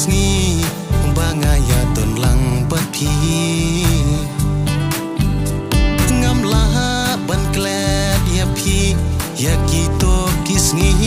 kisngi bangaya ton lang bathi ngamla ban klet ya phi ya kito kisngi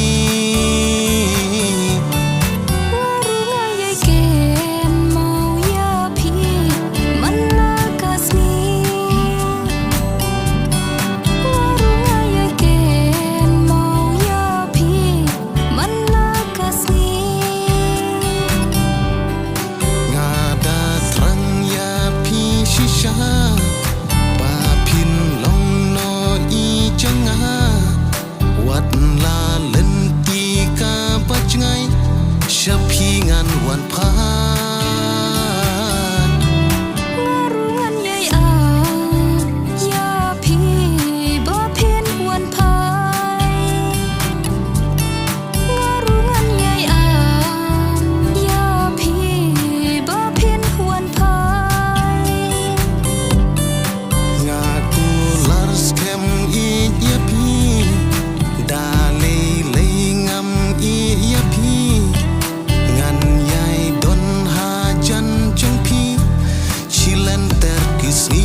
Sepingan wan pan ngarungan yai an ya phi ba phin wan pai ngarungan yai an ya phi ba phin wan pai ngaku lars kem I ya phi dale le ngam I ya phi ngan yai don hajan jeng phi chilen terkisni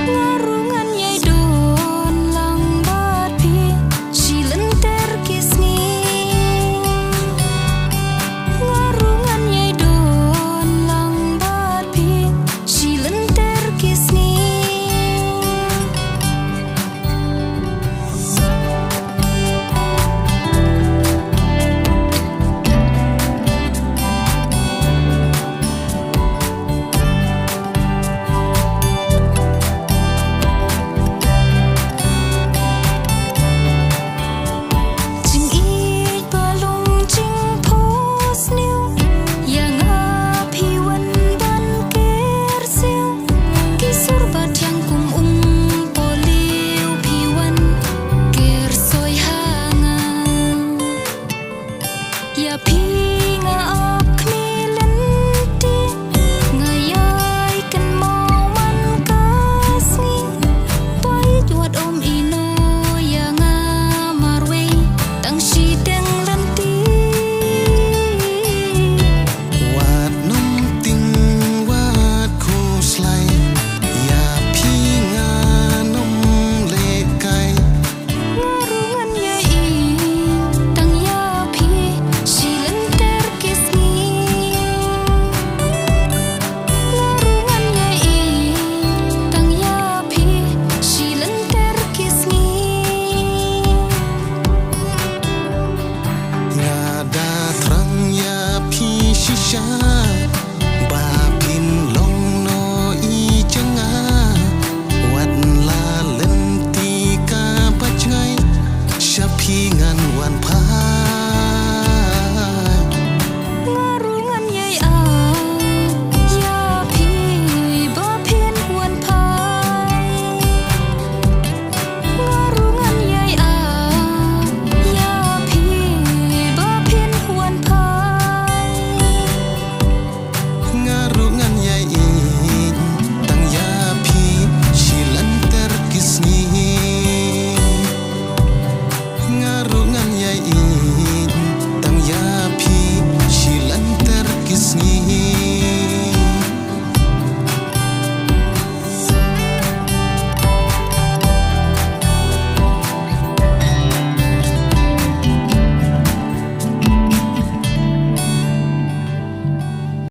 ngarungan yai don lang bat phi chilen terkisni ngarungan yai don lang bat phi chilen terkisni ya phi nga